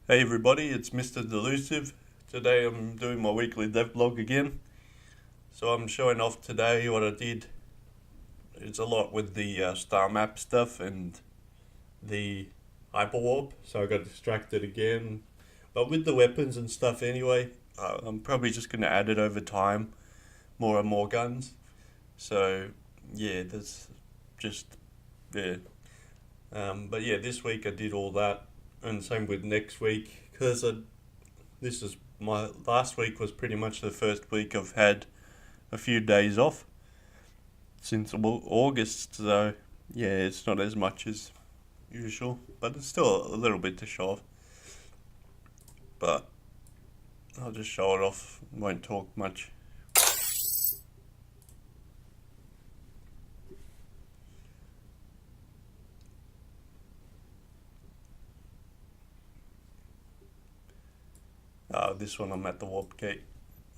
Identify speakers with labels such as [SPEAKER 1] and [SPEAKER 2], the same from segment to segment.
[SPEAKER 1] Hey everybody, it's Mr. Delusive. Today I'm doing my weekly devblog again. So I'm showing off today what I did. It's a lot with the star map stuff and the hyperwarp, so I got distracted again. But with the weapons and stuff anyway, I'm probably just going to add it over time, more and more guns. So yeah, that's just there. But yeah, this week I did all that, and same with next week, because this is my last week was pretty much the first week I've had a few days off since August. So yeah, it's not as much as usual, but it's still a little bit to show off. But I'll just show it off. Won't talk much. This one I'm at the warp gate.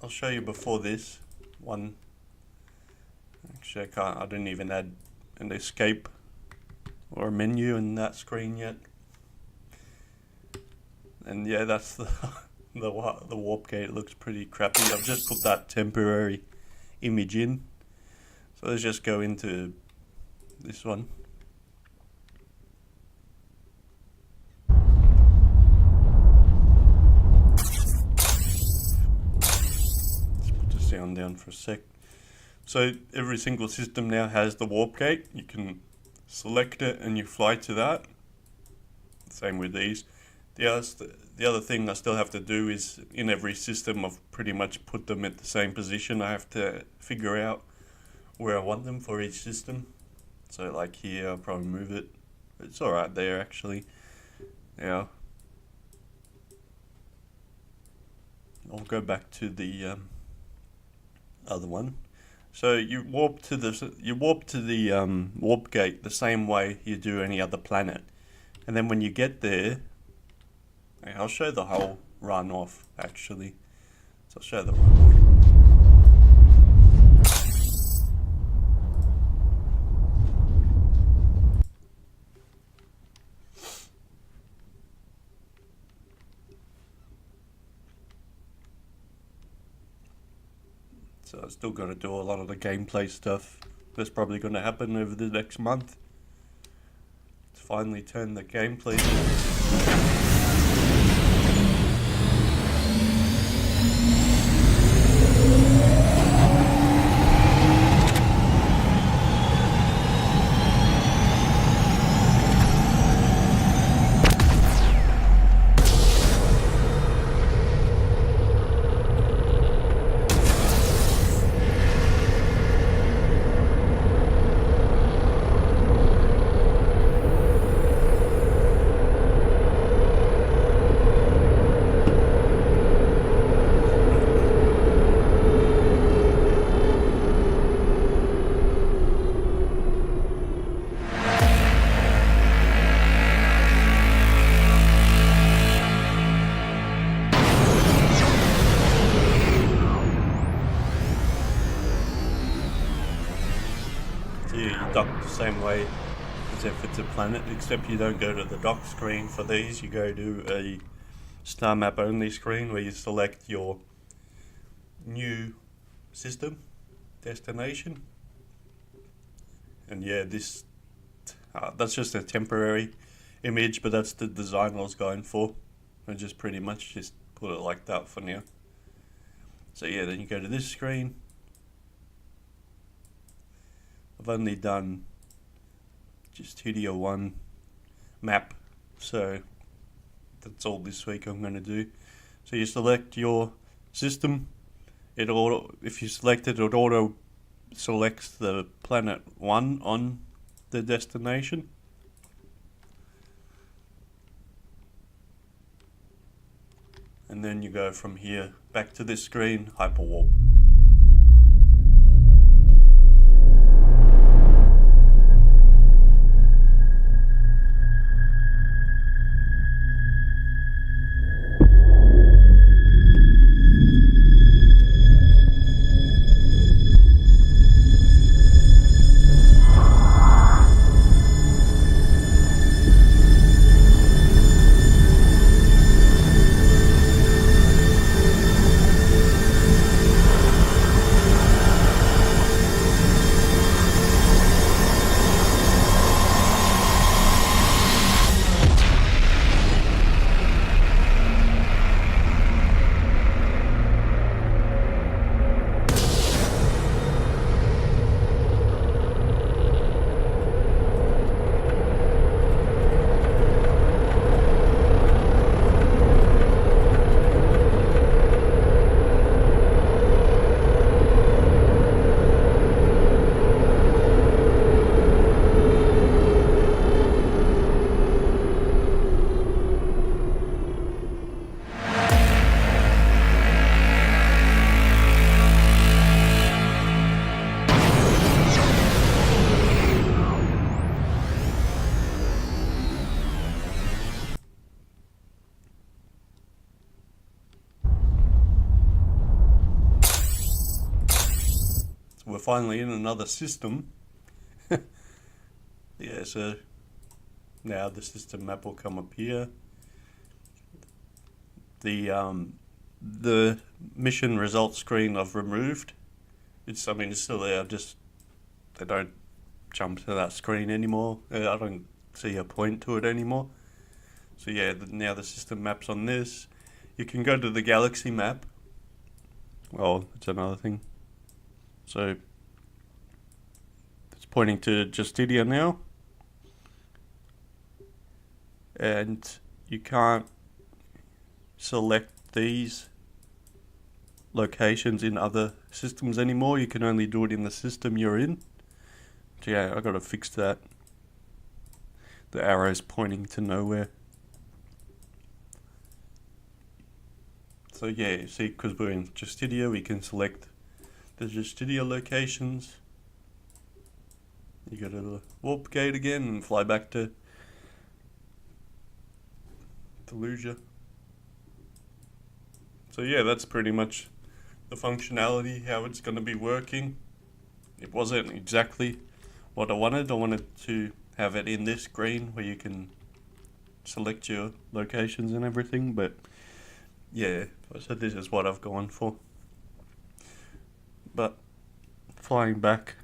[SPEAKER 1] I'll show you before this one. Actually, I didn't even add an escape or a menu in that screen yet. And yeah, that's the warp gate. It looks pretty crappy. I've just put that temporary image in. So let's just go into this one. Sound down for a sec. So every single system now has the warp gate. You can select it and you fly to that. Same with these. The other thing I still have to do is, in every system I've pretty much put them at the same position. I have to figure out where I want them for each system. So like here, I'll probably move it. It's alright there actually. Now I'll go back to the other one. So you warp to the warp gate the same way you do any other planet, and then when you get there, I'll show the whole run off actually. So I'll show the run off. So I've still got to do a lot of the gameplay stuff. That's probably going to happen over the next month. To finally turn the gameplay. You dock the same way as if it's a planet, except you don't go to the dock screen for these. You go to a star map only screen where you select your new system destination. And yeah, that's just a temporary image, but that's the design I was going for. I just pretty much just put it like that for now. So yeah, then you go to this screen. I've only done just Studio 1 map, so that's all this week I'm going to do. So you select your system. If you select it, it auto selects the planet 1 on the destination. And then you go from here back to this screen, Hyperwarp. we're finally in another system. Yeah, so now the system map will come up here. The mission results screen I've removed. It's still there, just they don't jump to that screen anymore. I don't see a point to it anymore. So yeah, now the system map's on this. You can go to the galaxy map. Well, it's another thing. So it's pointing to Justitia now. And you can't select these locations in other systems anymore. You can only do it in the system you're in. So yeah, I gotta fix that. The arrow's pointing to nowhere. So yeah, you see, because we're in Justitia, we can select the Justitia locations. You go to the warp gate again and fly back to Delusia. So yeah, that's pretty much the functionality, how it's going to be working. It wasn't exactly what I wanted. I wanted to have it in this screen where you can select your locations and everything, but yeah, so this is what I've gone for. But flying back,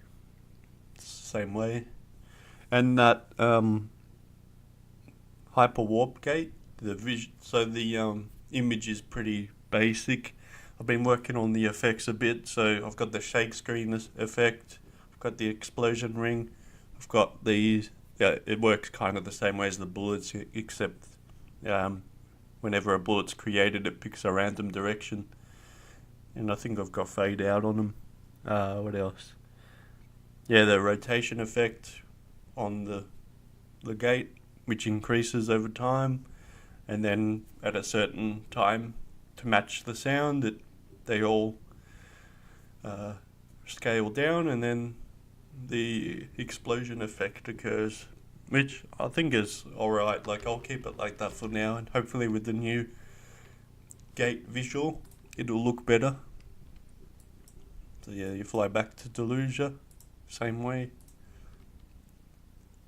[SPEAKER 1] it's the same way. And that hyperwarp gate, the image is pretty basic. I've been working on the effects a bit, so I've got the shake screen effect, I've got the explosion ring, I've got these. Yeah, it works kind of the same way as the bullets, except whenever a bullet's created, it picks a random direction. And I think I've got fade out on them. What else? Yeah, the rotation effect on the gate, which increases over time, and then at a certain time, to match the sound, they all scale down, and then the explosion effect occurs, which I think is alright. Like, I'll keep it like that for now, and hopefully with the new gate visual, it'll look better. So yeah, you fly back to Delusia, same way.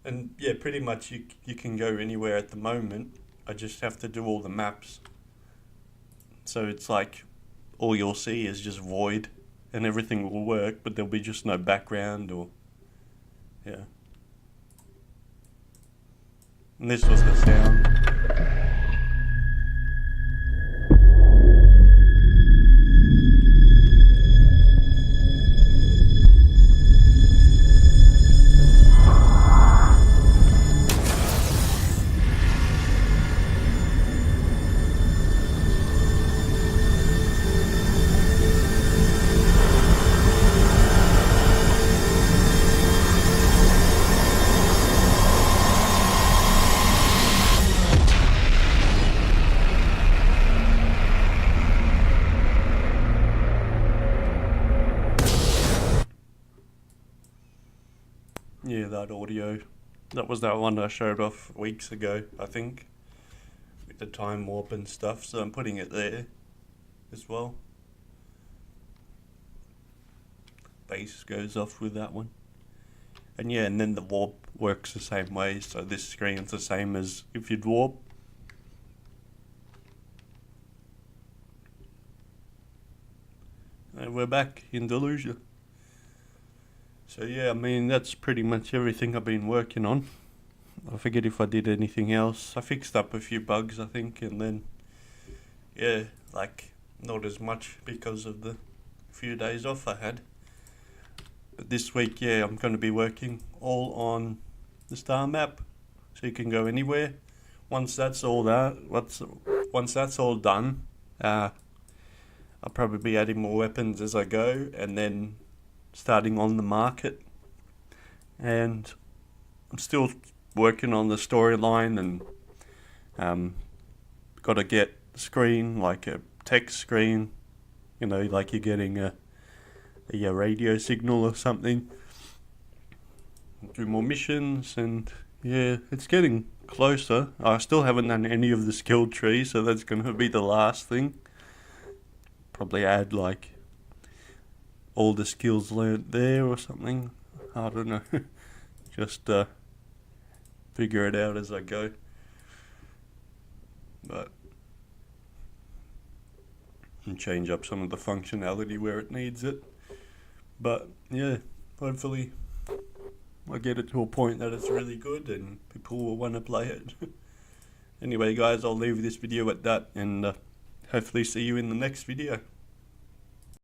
[SPEAKER 1] And yeah, pretty much you can go anywhere at the moment. I just have to do all the maps. So it's like all you'll see is just void, and everything will work, but there'll be just no background or yeah. And this was the sound. Yeah, that audio. That was that one I showed off weeks ago, I think, with the time warp and stuff, so I'm putting it there as well. Bass goes off with that one. And yeah, and then the warp works the same way, so this screen's the same as if you'd warp. And we're back in Delusia. So yeah, I mean, that's pretty much everything I've been working on. I forget if I did anything else. I fixed up a few bugs, I think, and then, yeah, like, not as much because of the few days off I had. But this week, yeah, I'm going to be working all on the star map, so you can go anywhere. Once that's all done, I'll probably be adding more weapons as I go, and then starting on the market. And I'm still working on the storyline, and got to get a screen, like a text screen, you know, like you're getting a radio signal or something. Do more missions, and yeah, it's getting closer. I still haven't done any of the skill tree, so that's going to be the last thing. Probably add like all the skills learnt there or something. I don't know. Just figure it out as I go. But and change up some of the functionality where it needs it. But yeah, hopefully I get it to a point that it's really good and people will want to play it. Anyway guys, I'll leave this video at that, and hopefully see you in the next video.